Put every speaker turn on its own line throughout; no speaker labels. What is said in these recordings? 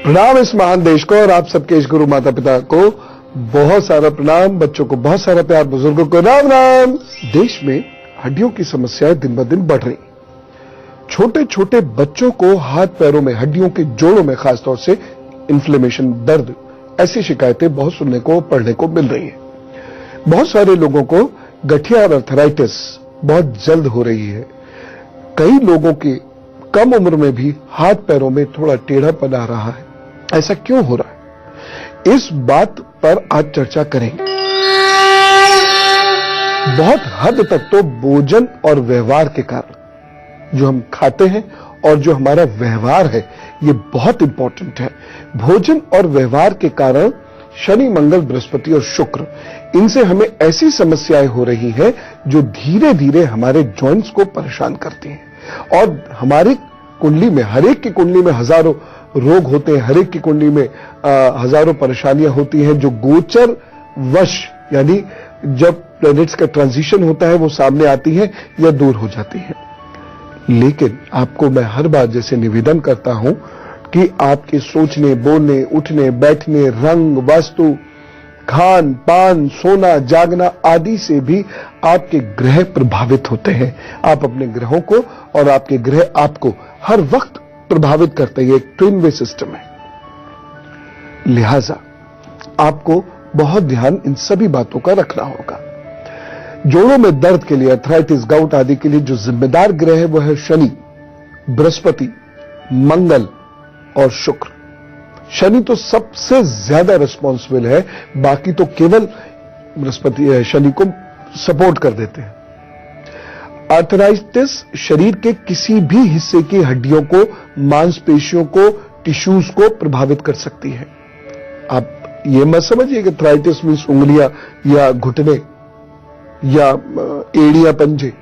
प्रणाम इस महान देश को और आप सबके इस गुरु माता पिता को बहुत सारा प्रणाम, बच्चों को बहुत सारा प्यार, बुजुर्गों को राम राम। देश में हड्डियों की समस्याएं दिन ब दिन बढ़ रही। छोटे छोटे बच्चों को हाथ पैरों में, हड्डियों के जोड़ों में खासतौर से इन्फ्लेमेशन, दर्द, ऐसी शिकायतें बहुत सुनने को, पढ़ने को मिल रही है। बहुत सारे लोगों को गठिया और अर्थराइटिस बहुत जल्द हो रही है। कई लोगों के कम उम्र में भी हाथ पैरों में थोड़ा टेढ़ापन आ रहा है। ऐसा क्यों हो रहा है, इस बात पर आज चर्चा करेंगे। बहुत हद तक तो भोजन और व्यवहार के कारण, जो हम खाते हैं और जो हमारा व्यवहार है, ये बहुत इंपॉर्टेंट है। भोजन और व्यवहार के कारण शनि, मंगल, बृहस्पति और शुक्र, इनसे हमें ऐसी समस्याएं हो रही हैं जो धीरे धीरे हमारे जॉइंट्स को परेशान करती हैं। और हमारी कुंडली में, हर एक की कुंडली में हजारों रोग होते हैं, हर एक की कुंडली में हजारों परेशानियां होती हैं जो गोचर वश, यानी जब प्लैनेट्स का ट्रांजिशन होता है वो सामने आती हैं या दूर हो जाती हैं। लेकिन आपको मैं हर बार जैसे निवेदन करता हूं कि आपके सोचने, बोलने, उठने, बैठने, रंग, वास्तु, खान पान, सोना, जागना आदि से भी आपके ग्रह प्रभावित होते हैं। आप अपने ग्रहों को और आपके ग्रह आपको हर वक्त प्रभावित करते हैं। एक ट्विन वे सिस्टम है। लिहाजा आपको बहुत ध्यान इन सभी बातों का रखना होगा। जोड़ों में दर्द के लिए, अर्थराइटिस, गाउट आदि के लिए जो जिम्मेदार ग्रह है वो है शनि, बृहस्पति, मंगल और शुक्र। शनि तो सबसे ज्यादा रिस्पॉन्सिबल है, बाकी तो केवल बृहस्पति, शनि को सपोर्ट कर देते हैं। अर्थराइटिस शरीर के किसी भी हिस्से की हड्डियों को, मांसपेशियों को, टिश्यूज को प्रभावित कर सकती है। आप ये मत समझिए कि अर्थराइटिस मींस उंगलियां या घुटने या एड़ियां, पंजे,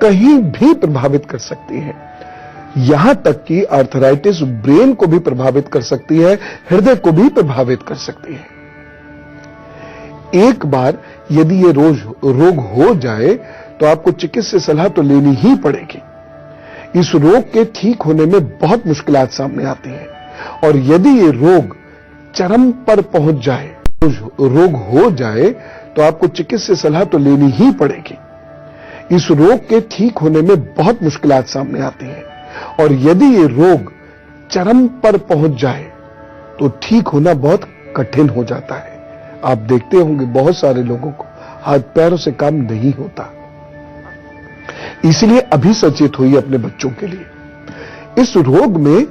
कहीं भी प्रभावित कर सकती है। यहां तक कि अर्थराइटिस ब्रेन को भी प्रभावित कर सकती है, हृदय को भी प्रभावित कर सकती है। एक बार यदि ये रोग हो जाए तो आपको चिकित्सकीय सलाह तो लेनी ही पड़ेगी। इस रोग के ठीक होने में बहुत मुश्किलात सामने आती हैं और यदि ये रोग चरम पर पहुंच जाए, रोग हो जाए तो आपको चिकित्सकीय सलाह तो लेनी ही पड़ेगी। इस रोग के ठीक होने में बहुत मुश्किलात सामने आती हैं और यदि ये रोग चरम पर पहुंच जाए तो ठीक होना बहुत कठिन हो जाता है। आप देखते होंगे बहुत सारे लोगों को हाथ पैरों से काम नहीं होता। इसलिए अभी सचेत होइए अपने बच्चों के लिए। इस रोग में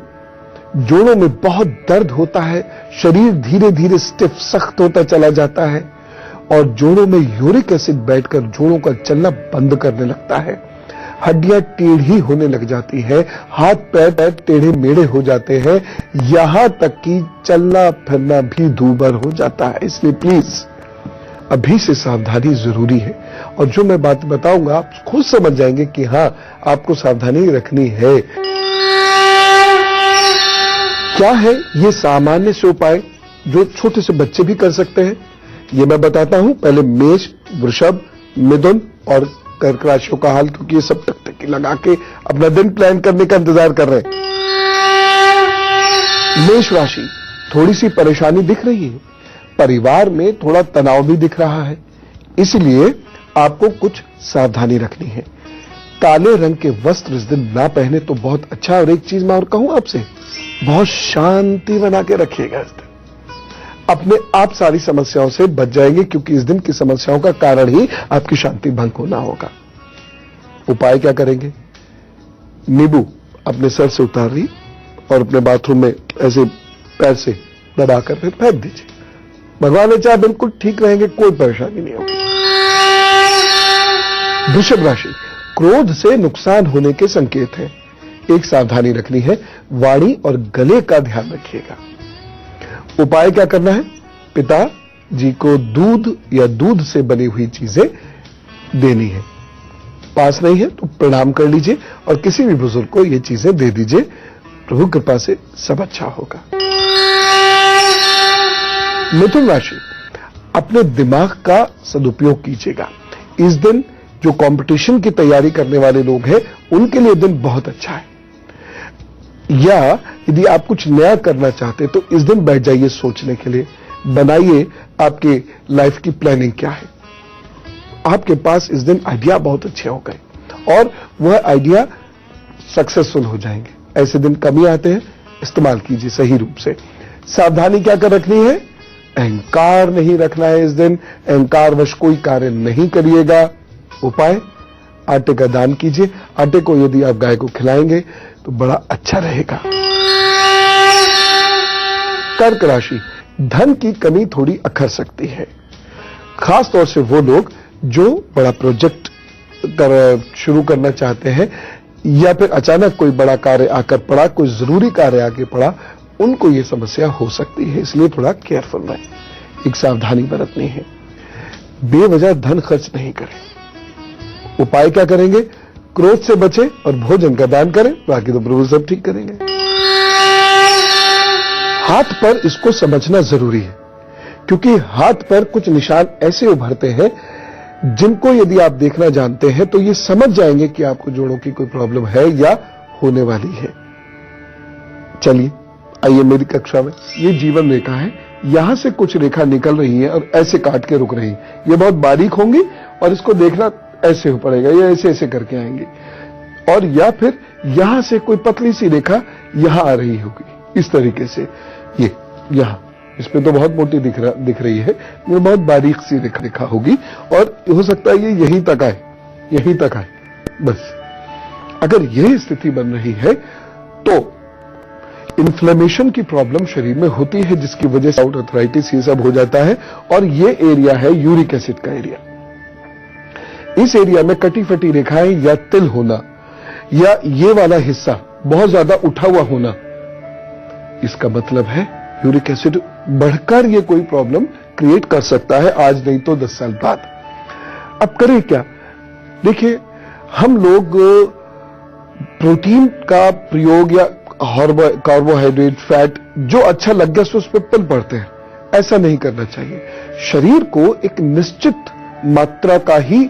जोड़ों में बहुत दर्द होता है, शरीर धीरे धीरे स्टिफ, सख्त होता चला जाता है और जोड़ों में यूरिक एसिड बैठकर जोड़ों का चलना बंद करने लगता है। हड्डियां टेढ़ी होने लग जाती है, हाथ पैर टेढ़े मेढ़े हो जाते हैं, यहां तक कि चलना फिरना भी दूभर हो जाता है। इसलिए प्लीज अभी से सावधानी जरूरी है और जो मैं बात बताऊंगा आप खुद समझ जाएंगे कि हां, आपको सावधानी रखनी है। क्या है ये सामान्य से उपाय जो छोटे से बच्चे भी कर सकते हैं, ये मैं बताता हूं। पहले मेष, वृषभ, मिथुन और कर्क राशियों का हाल, क्योंकि ये सब टकटकी लगा के अपना दिन प्लान करने का इंतजार कर रहे हैं। मेष राशि, थोड़ी सी परेशानी दिख रही है, परिवार में थोड़ा तनाव भी दिख रहा है, इसलिए आपको कुछ सावधानी रखनी है। काले रंग के वस्त्र इस दिन ना पहने तो बहुत अच्छा। और एक चीज मैं और कहूं आपसे, बहुत शांति बना के रखिएगा इस दिन। अपने आप सारी समस्याओं से बच जाएंगे, क्योंकि इस दिन की समस्याओं का कारण ही आपकी शांति भंग होना होगा। उपाय क्या करेंगे? नींबू अपने सर से उतारिए और अपने बाथरूम में ऐसे पैर से दबाकर फिर फेंक दीजिए। भगवान ने चाहे बिल्कुल ठीक रहेंगे, कोई परेशानी नहीं होगी। वृषभ राशि, क्रोध से नुकसान होने के संकेत हैं। एक सावधानी रखनी है, वाणी और गले का ध्यान रखिएगा। उपाय क्या करना है? पिता जी को दूध या दूध से बनी हुई चीजें देनी है। पास नहीं है तो प्रणाम कर लीजिए और किसी भी बुजुर्ग को ये चीजें दे दीजिए। प्रभु कृपा से सब अच्छा होगा। मिथुन राशि, अपने दिमाग का सदुपयोग कीजिएगा। इस दिन जो कंपटीशन की तैयारी करने वाले लोग हैं उनके लिए दिन बहुत अच्छा है। या यदि आप कुछ नया करना चाहते हैं तो इस दिन बैठ जाइए सोचने के लिए, बनाइए आपके लाइफ की प्लानिंग क्या है। आपके पास इस दिन आइडिया बहुत अच्छे हो गए और वह आइडिया सक्सेसफुल हो जाएंगे। ऐसे दिन कम ही आते हैं, इस्तेमाल कीजिए सही रूप से। सावधानी क्या कर रखनी है? अहंकार नहीं रखना है इस दिन, अहंकारवश कोई कार्य नहीं करिएगा। उपाय, आटे का दान कीजिए। आटे को यदि आप गाय को खिलाएंगे तो बड़ा अच्छा रहेगा। कर्क राशि, धन की कमी थोड़ी अखर सकती है, खास तौर से वो लोग जो बड़ा प्रोजेक्ट शुरू करना चाहते हैं या फिर अचानक कोई बड़ा कार्य आकर पड़ा, कोई जरूरी कार्य आके पड़ा, उनको ये समस्या हो सकती है। इसलिए थोड़ा केयरफुल रहें, एक सावधानी बरतनी है। बेवजह धन खर्च नहीं करें। उपाय क्या करेंगे? क्रोध से बचें और भोजन का दान करें, बाकी तो प्रभु सब ठीक करेंगे। हाथ पर इसको समझना जरूरी है, क्योंकि हाथ पर कुछ निशान ऐसे उभरते हैं जिनको यदि आप देखना जानते हैं तो ये समझ जाएंगे कि आपको जोड़ों की कोई प्रॉब्लम है या होने वाली है। चलिए आइए मेरी कक्षा में। ये जीवन रेखा है, यहां से कुछ रेखा निकल रही है और ऐसे काट के रुक रही है। ये बहुत बारीक होंगी और इसको देखना ऐसे हो पड़ेगा, ये ऐसे ऐसे करके आएंगे, और या फिर यहां से कोई पतली सी रेखा यहां आ रही होगी इस तरीके से। ये यहां इसमें तो बहुत मोटी दिख रही है, ये बहुत बारीक सी रेखा होगी और हो सकता है ये यहीं तक आए, यहीं तक आए बस। अगर यह स्थिति बन रही है तो इन्फ्लेमेशन की प्रॉब्लम शरीर में होती है, जिसकी वजह से आर्थराइटिस ये सब हो जाता है। और ये एरिया है यूरिक एसिड का एरिया। इस एरिया में कटी फटी रेखाएं या तिल होना या ये वाला हिस्सा बहुत ज्यादा उठा हुआ होना, इसका मतलब है यूरिक एसिड बढ़कर ये कोई प्रॉब्लम क्रिएट कर सकता है, आज नहीं तो 10 साल बाद। अब करें क्या? देखिए, हम लोग प्रोटीन का प्रयोग या कार्बोहाइड्रेट, फैट जो अच्छा लग गया सो उस पर पल पड़ते हैं, ऐसा नहीं करना चाहिए। शरीर को एक निश्चित मात्रा का ही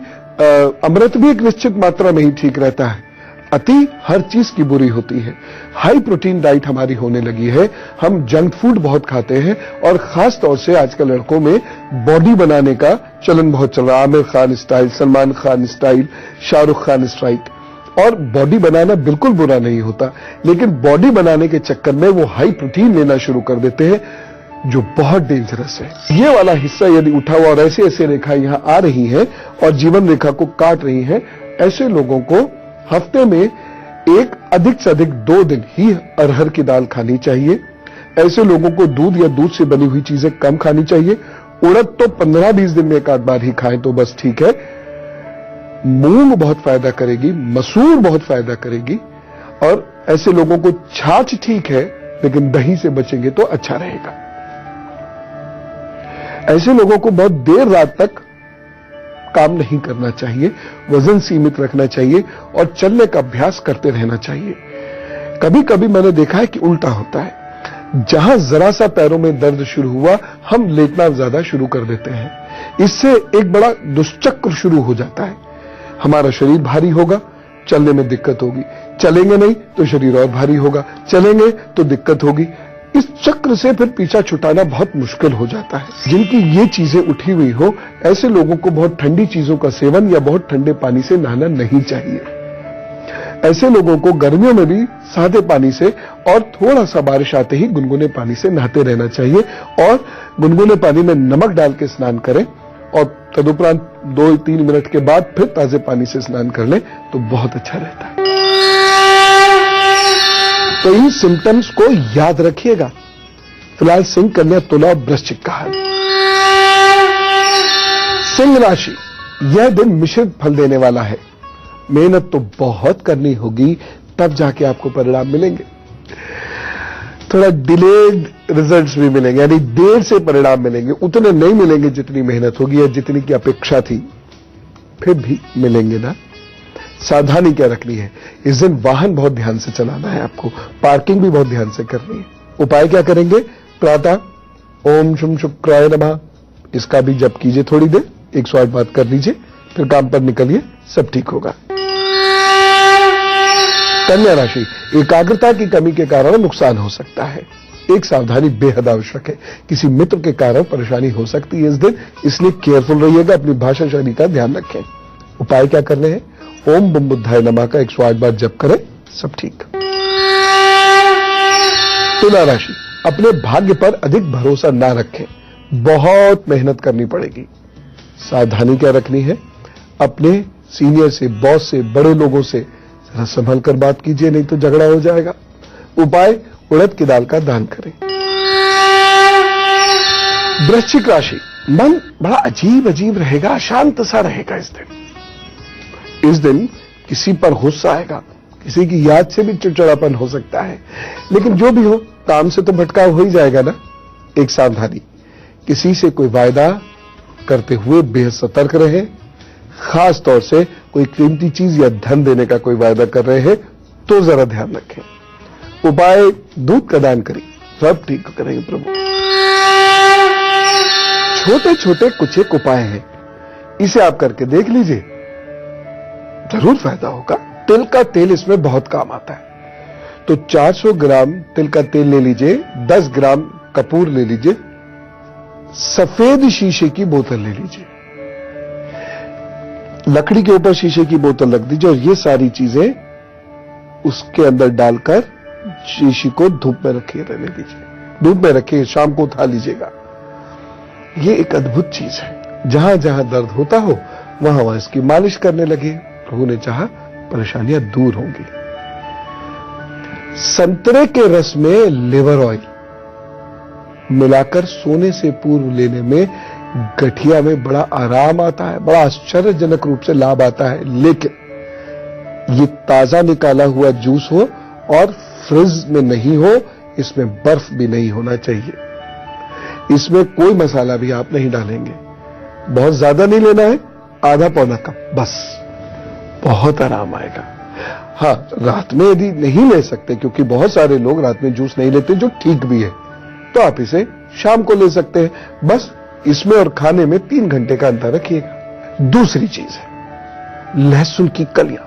अमृत भी एक निश्चित मात्रा में ही ठीक रहता है, अति हर चीज की बुरी होती है। हाई प्रोटीन डाइट हमारी होने लगी है, हम जंक फूड बहुत खाते हैं और खास तौर से आजकल लड़कों में बॉडी बनाने का चलन बहुत चल रहा है। Aamir Khan style, Salman Khan style, Shahrukh Khan style. और बॉडी बनाना बिल्कुल बुरा नहीं होता, लेकिन बॉडी बनाने के चक्कर में वो हाई प्रोटीन लेना शुरू कर देते हैं, जो बहुत डेंजरस है। ये वाला हिस्सा यदि उठा हुआ और ऐसे ऐसे रेखा यहां आ रही है और जीवन रेखा को काट रही है, ऐसे लोगों को हफ्ते में एक अधिक से अधिक 2 दिन ही अरहर की दाल खानी चाहिए। ऐसे लोगों को दूध या दूध से बनी हुई चीजें कम खानी चाहिए। उड़द तो 15-20 दिन में एक आध बार ही खाएं तो बस ठीक है। मूंग बहुत फायदा करेगी, मसूर बहुत फायदा करेगी। और ऐसे लोगों को छाछ ठीक है, लेकिन दही से बचेंगे तो अच्छा रहेगा। ऐसे लोगों को बहुत देर रात तक काम नहीं करना चाहिए, वजन सीमित रखना चाहिए और चलने का अभ्यास करते रहना चाहिए। कभी कभी मैंने देखा है कि उल्टा होता है, जहां जरा सा पैरों में दर्द शुरू हुआ, हम लेटना ज्यादा शुरू कर देते हैं। इससे एक बड़ा दुष्चक्र शुरू हो जाता है। हमारा शरीर भारी होगा, चलने में दिक्कत होगी, चलेंगे नहीं तो शरीर और भारी होगा, चलेंगे तो दिक्कत होगी। इस चक्र से फिर पीछा छुटाना बहुत मुश्किल हो जाता है। जिनकी ये चीजें उठी हुई हो, ऐसे लोगों को बहुत ठंडी चीजों का सेवन या बहुत ठंडे पानी से नहाना नहीं चाहिए। ऐसे लोगों को गर्मियों में भी सादे पानी से और थोड़ा सा बारिश आते ही गुनगुने पानी से नहाते रहना चाहिए और गुनगुने पानी में नमक डाल के स्नान करें और तदुपरांत 2-3 मिनट के बाद फिर ताजे पानी से स्नान कर लें तो बहुत अच्छा रहता है। तो इन सिम्टम्स को याद रखिएगा। फिलहाल सिंह, कन्या, तुला और वृश्चिक का हाल। सिंह राशि, यह दिन मिश्रित फल देने वाला है। मेहनत तो बहुत करनी होगी, तब जाके आपको परिणाम मिलेंगे। थोड़ा डिलेड रिजल्ट्स भी मिलेंगे, यानी देर से परिणाम मिलेंगे। उतने नहीं मिलेंगे जितनी मेहनत होगी या जितनी की अपेक्षा थी, फिर भी मिलेंगे ना। सावधानी क्या रखनी है? इस दिन वाहन बहुत ध्यान से चलाना है आपको, पार्किंग भी बहुत ध्यान से करनी है। उपाय क्या करेंगे? प्रातः ओम शुम शुक्राय नमः, इसका भी जप कीजिए थोड़ी देर, 108 बार कर लीजिए, फिर काम पर निकलिए, सब ठीक होगा। कन्या राशि, एकाग्रता की कमी के कारण नुकसान हो सकता है। एक सावधानी बेहद आवश्यक है। किसी मित्र के कारण परेशानी हो सकती है इस दिन, इसलिए केयरफुल रहिएगा। अपनी भाषा शैली का ध्यान रखें। उपाय क्या करने हैं? ओम बम बुद्धाय नमः का 108 बार जप करें, सब ठीक। तुला राशि, अपने भाग्य पर अधिक भरोसा ना रखें, बहुत मेहनत करनी पड़ेगी। सावधानी क्या रखनी है? अपने सीनियर से, बॉस से, बड़े लोगों से जरा संभल कर बात कीजिए, नहीं तो झगड़ा हो जाएगा। उपाय, उड़द की दाल का दान करें। वृश्चिक राशि, मन बड़ा अजीब अजीब रहेगा, अशांत सा रहेगा इस दिन। इस दिन किसी पर गुस्सा आएगा, किसी की याद से भी चिड़चिड़ापन हो सकता है, लेकिन जो भी हो काम से तो भटकाव हो ही जाएगा ना। एक सावधानी, किसी से कोई वायदा करते हुए बेहद सतर्क रहे। खास तौर से कोई कीमती चीज या धन देने का कोई वायदा कर रहे हैं तो जरा ध्यान रखें। उपाय, दूध का दान करें, सब ठीक करेंगे प्रभु। छोटे छोटे कुछ एक उपाय हैं, इसे आप करके देख लीजिए, जरूर फायदा होगा। तिल का तेल इसमें बहुत काम आता है। तो 400 ग्राम तिल का तेल ले लीजिए, 10 ग्राम कपूर ले लीजिए, सफेद शीशे की बोतल ले लीजिए, लकड़ी के ऊपर शीशे की बोतल रख दीजिए और ये सारी चीजें उसके अंदर डालकर शीशी को धूप में रखिए, रहने दीजिए। धूप में रखिए, शाम को उठा लीजिएगा। ये एक अद्भुत चीज है। जहां जहां दर्द होता हो वहां वहां इसकी मालिश करने लगे, प्रभु ने चाहा परेशानियां दूर होंगी। संतरे के रस में लिवर ऑयल मिलाकर सोने से पूर्व लेने में गठिया में बड़ा आराम आता है, बड़ा आश्चर्यजनक रूप से लाभ आता है। लेकिन ये ताजा निकाला हुआ जूस हो और फ्रिज में नहीं हो, इसमें बर्फ भी नहीं होना चाहिए। इसमें कोई मसाला भी आप नहीं डालेंगे। बहुत ज्यादा नहीं लेना है, आधा पौना कप बस, बहुत आराम आएगा। हाँ, रात में यदि नहीं ले सकते, क्योंकि बहुत सारे लोग रात में जूस नहीं लेते, जो ठीक भी है, तो आप इसे शाम को ले सकते हैं। बस इसमें और खाने में 3 घंटे का अंतर रखिएगा। दूसरी चीज है लहसुन की कलियां,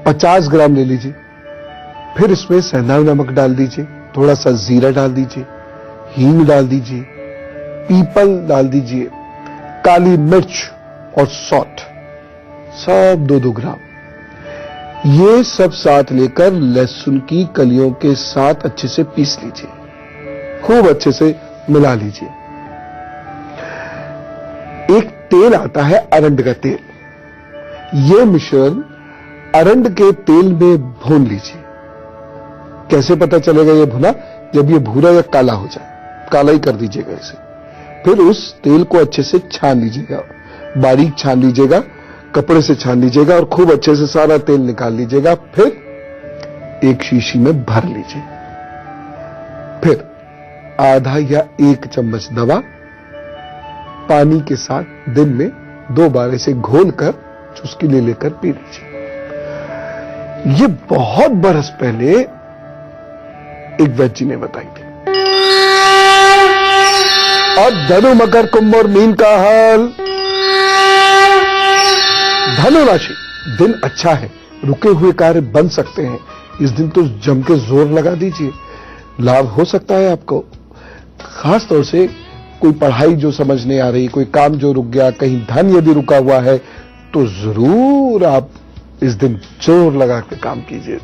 50 ग्राम ले लीजिए। फिर इसमें सेंधा नमक डाल दीजिए, थोड़ा सा जीरा डाल दीजिए, हींग डाल दीजिए, पीपल डाल दीजिए, काली मिर्च और सौंठ, सब 2-2 ग्राम। ये सब साथ लेकर लहसुन की कलियों के साथ अच्छे से पीस लीजिए, खूब अच्छे से मिला लीजिए। एक तेल आता है अरंड का तेल, यह मिश्रण अरंड के तेल में भून लीजिए। कैसे पता चलेगा ये भुना? जब ये भूरा या काला हो जाए, काला ही कर दीजिएगा इसे। फिर उस तेल को अच्छे से छान लीजिएगा, बारीक छान लीजिएगा, कपड़े से छान लीजिएगा और खूब अच्छे से सारा तेल निकाल लीजिएगा। फिर एक शीशी में भर लीजिए। फिर आधा या 1 चम्मच दवा पानी के साथ दिन में 2 बार इसे घोलकर चुस्की ले लेकर पी लीजिए। ये बहुत बरस पहले एक वैद्य जी ने बताई थी। और धनु, मकर, कुंभ और मीन का हाल। धनु राशि, दिन अच्छा है, रुके हुए कार्य बन सकते हैं। इस दिन तो जम के जोर लगा दीजिए, लाभ हो सकता है आपको। खास तौर से कोई पढ़ाई जो समझ नहीं आ रही, कोई काम जो रुक गया, कहीं धन यदि रुका हुआ है, तो जरूर आप इस दिन जोर लगा के काम कीजिए,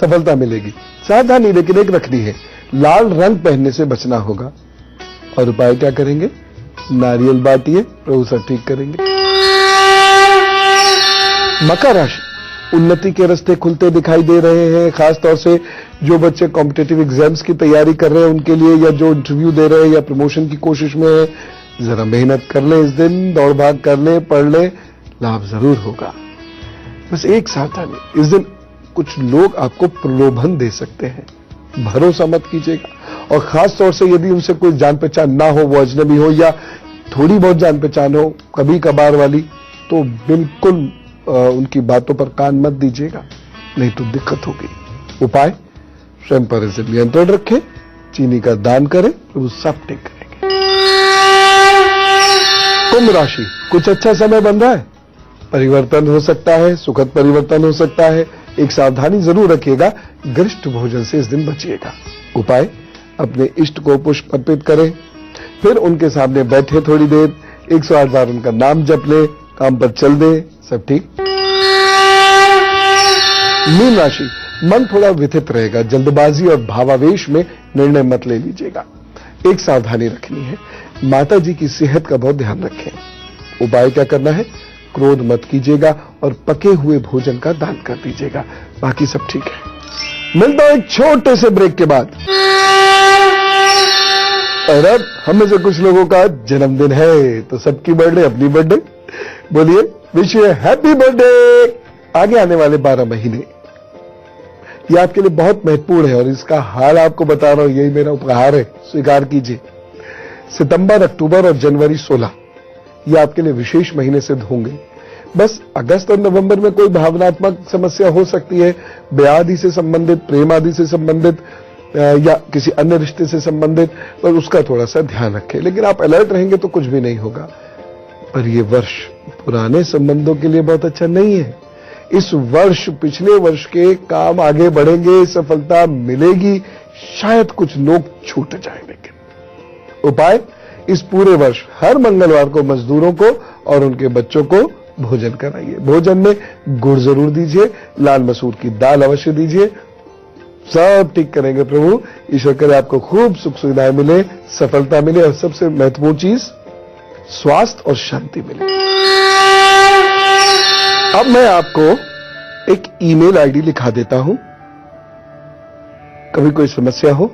सफलता मिलेगी। सावधानी लेकिन एक रखनी है, लाल रंग पहनने से बचना होगा। और उपाय क्या करेंगे? नारियल बांटिए, प्रभु सब ठीक करेंगे। मकर राशि, उन्नति के रास्ते खुलते दिखाई दे रहे हैं। खास तौर से जो बच्चे कॉम्पिटिटिव एग्जाम्स की तैयारी कर रहे हैं उनके लिए, या जो इंटरव्यू दे रहे हैं या प्रमोशन की कोशिश में है, जरा मेहनत कर ले, इस दिन दौड़ भाग कर ले, पढ़ ले, लाभ जरूर होगा। बस एक सावधानी, इस दिन कुछ लोग आपको प्रलोभन दे सकते हैं, भरोसा मत कीजिएगा। और खास तौर से यदि उनसे कोई जान पहचान ना हो, वो अजनबी हो या थोड़ी बहुत जान पहचान हो कभी कभार वाली, तो बिल्कुल उनकी बातों पर कान मत दीजिएगा, नहीं तो दिक्कत होगी। उपाय, स्वयं पर इसे नियंत्रण रखें, चीनी का दान करें, प्रभु सब ठीक करेंगे। कुंभ राशि, कुछ अच्छा समय बन रहा है, परिवर्तन हो सकता है, सुखद परिवर्तन हो सकता है। एक सावधानी जरूर रखिएगा, गरिष्ठ भोजन से इस दिन बचिएगा। उपाय, अपने इष्ट को पुष्प अर्पित करें, फिर उनके सामने बैठे थोड़ी देर, 108 बार उनका नाम जप ले, काम पर चल दे, सब ठीक। मीन राशि, मन थोड़ा व्यथित रहेगा, जल्दबाजी और भावावेश में निर्णय मत ले लीजिएगा। एक सावधानी रखनी है, माता जी की सेहत का बहुत ध्यान रखें। उपाय क्या करना है, क्रोध मत कीजिएगा और पके हुए भोजन का दान कर दीजिएगा, बाकी सब ठीक है। मिलता हूं एक छोटे से ब्रेक के बाद। और अब हम में से कुछ लोगों का जन्मदिन है, तो सबकी बर्थडे अपनी बर्थडे बोलिए, विश यू हैप्पी बर्थडे। आगे आने वाले 12 महीने ये आपके लिए बहुत महत्वपूर्ण है और इसका हाल आपको बता रहा हूं, यही मेरा उपहार है, स्वीकार कीजिए। सितंबर, अक्टूबर और जनवरी 16 ये आपके लिए विशेष महीने सिद्ध होंगे। बस अगस्त और नवंबर में कोई भावनात्मक समस्या हो सकती है, ब्याह आदि से संबंधित, प्रेम आदि से संबंधित या किसी अन्य रिश्ते से संबंधित, पर उसका थोड़ा सा ध्यान रखें। लेकिन आप अलर्ट रहेंगे तो कुछ भी नहीं होगा। पर यह वर्ष पुराने संबंधों के लिए बहुत अच्छा नहीं है। इस वर्ष पिछले वर्ष के काम आगे बढ़ेंगे, सफलता मिलेगी, शायद कुछ लोग छूट जाए। लेकिन उपाय, इस पूरे वर्ष हर मंगलवार को मजदूरों को और उनके बच्चों को भोजन कराइए। भोजन में गुड़ जरूर दीजिए, लाल मसूर की दाल अवश्य दीजिए। सब ठीक करेंगे प्रभु। ईश्वर करे आपको खूब सुख सुविधाएं मिले, सफलता मिले और सबसे महत्वपूर्ण चीज स्वास्थ्य और शांति मिले। अब मैं आपको एक ईमेल आईडी लिखा देता हूं। कभी कोई समस्या हो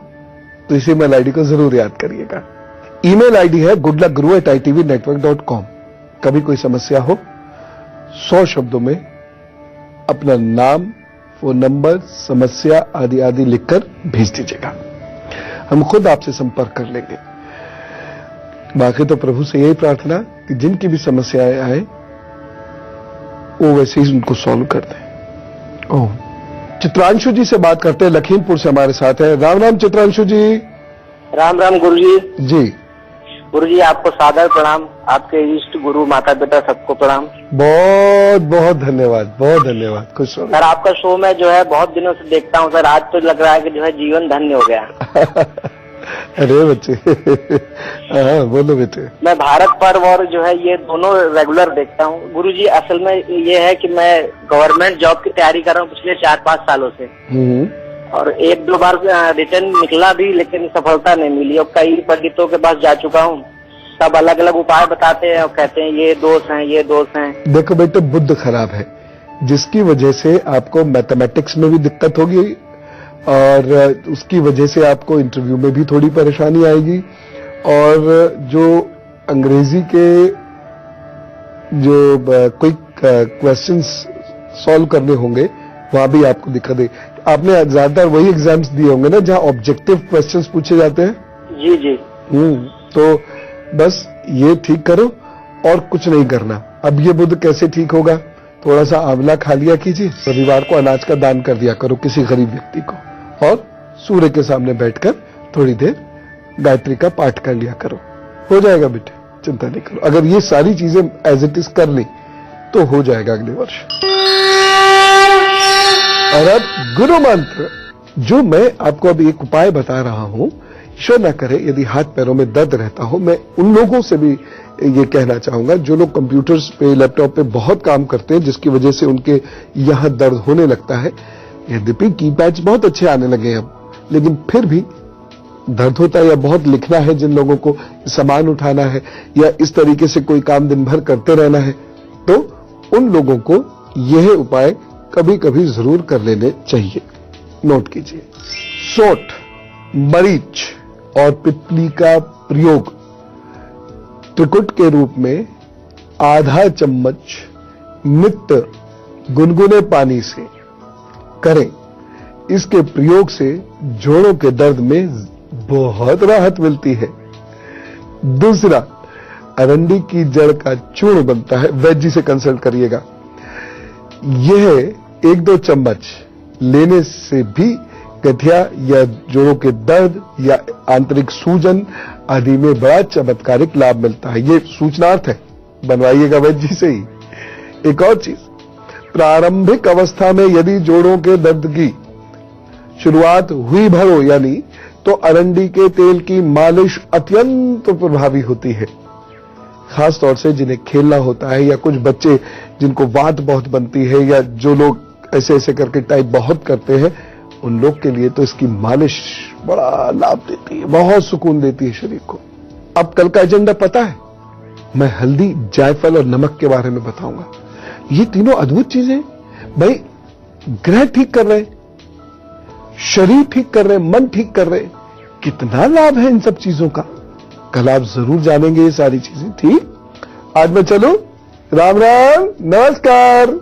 तो इस ईमेल आईडी को जरूर याद करिएगा। ईमेल आईडी है goodluckguru@itvnetwork.com। कभी कोई समस्या हो 100 शब्दों में अपना नाम, फोन नंबर, समस्या आदि आदि लिखकर भेज दीजिएगा। हम खुद आपसे संपर्क कर लेंगे। बाकी तो प्रभु से यही प्रार्थना कि जिनकी भी समस्याएं आए वो वैसे ही उनको सॉल्व कर दें। ओह, चित्रांशु जी से बात करते हैं, लखीमपुर से हमारे साथ है। राम राम चित्रांशु जी।
राम राम गुरु जी।
जी
गुरु जी, आपको सादर प्रणाम, आपके इष्ट गुरु माता पिता सबको प्रणाम।
बहुत बहुत धन्यवाद, बहुत धन्यवाद। खुश हो
सर, आपका शो मैं जो है बहुत दिनों से देखता हूँ सर। आज तो लग रहा है कि जो है जीवन धन्य हो गया।
अरे बच्चे हाँ बोलो बेटे।
मैं भारत पर्व और जो है ये दोनों रेगुलर देखता हूँ गुरु जी। असल में ये है कि मैं गवर्नमेंट जॉब की तैयारी कर रहा हूँ पिछले 4-5 सालों से, और 1-2 बार रिटर्न निकला भी, लेकिन सफलता नहीं मिली। और कई पंडितों के पास जा चुका हूँ, सब अलग अलग उपाय बताते हैं और कहते हैं ये दोष हैं, ये दोष हैं।
देखो बेटे, बुद्ध खराब है, जिसकी वजह से आपको मैथमेटिक्स में भी दिक्कत होगी और उसकी वजह से आपको इंटरव्यू में भी थोड़ी परेशानी आएगी, और जो अंग्रेजी के जो क्विक क्वेश्चंस सॉल्व करने होंगे वहां भी आपको दिक्कत है। आपने ज्यादातर वही एग्जाम्स दिए होंगे ना जहां ऑब्जेक्टिव क्वेश्चंस पूछे जाते हैं।
जी जी।
तो बस ये ठीक करो और कुछ नहीं करना। अब ये बुद्ध कैसे ठीक होगा, थोड़ा सा आंवला खा लिया कीजिए, रविवार को अनाज का दान कर दिया करो किसी गरीब व्यक्ति को, और सूर्य के सामने बैठकर थोड़ी देर गायत्री का पाठ कर लिया करो। हो जाएगा बेटे, चिंता नहीं करो। अगर ये सारी चीजें एज इट इज कर ली तो हो जाएगा अगले वर्ष। और अब गुरु मंत्र, जो मैं आपको अभी एक उपाय बता रहा हूं, ईश्वर न करे यदि हाथ पैरों में दर्द रहता हो, मैं उन लोगों से भी ये कहना चाहूंगा जो लोग कंप्यूटर्स पे, लैपटॉप पे बहुत काम करते हैं, जिसकी वजह से उनके यहां दर्द होने लगता है। यद्यपि कीपैड्स बहुत अच्छे आने लगे हैं अब, लेकिन फिर भी दर्द होता है, या बहुत लिखना है, जिन लोगों को सामान उठाना है या इस तरीके से कोई काम दिन भर करते रहना है, तो उन लोगों को यह उपाय कभी कभी जरूर कर लेने चाहिए। नोट कीजिए, सोंठ, मरीच और पिपली का प्रयोग त्रिकुट के रूप में आधा चम्मच नित्य गुनगुने पानी से करें। इसके प्रयोग से जोड़ों के दर्द में बहुत राहत मिलती है। दूसरा, अरंडी की जड़ का चूर्ण बनता है, वैद्य जी से कंसल्ट करिएगा। यह 1-2 चम्मच लेने से भी गठिया या जोड़ों के दर्द या आंतरिक सूजन आदि में बड़ा चमत्कारिक लाभ मिलता है। ये सूचनार्थ है, बनवाइएगा वैद्य जी से ही। एक और चीज, प्रारंभिक अवस्था में यदि जोड़ों के दर्द की शुरुआत हुई भरो यानी तो अरंडी के तेल की मालिश अत्यंत प्रभावी होती है। खास तौर से जिन्हें खेलना होता है या कुछ बच्चे जिनको वात बहुत बनती है या जो लोग ऐसे ऐसे करके टाइप बहुत करते हैं, उन लोग के लिए तो इसकी मालिश बड़ा लाभ देती है, बहुत सुकून देती है शरीर को। अब कल का एजेंडा पता है, मैं हल्दी, जायफल और नमक के बारे में बताऊंगा। ये तीनों अद्भुत चीजें भाई, ग्रह ठीक कर रहे हैं, शरीर ठीक कर रहे हैं, मन ठीक कर रहे हैं, कितना लाभ है इन सब चीजों का। कल आप जरूर जानेंगे ये सारी चीजें। ठीक, आज मैं चलूं? राम राम, नमस्कार।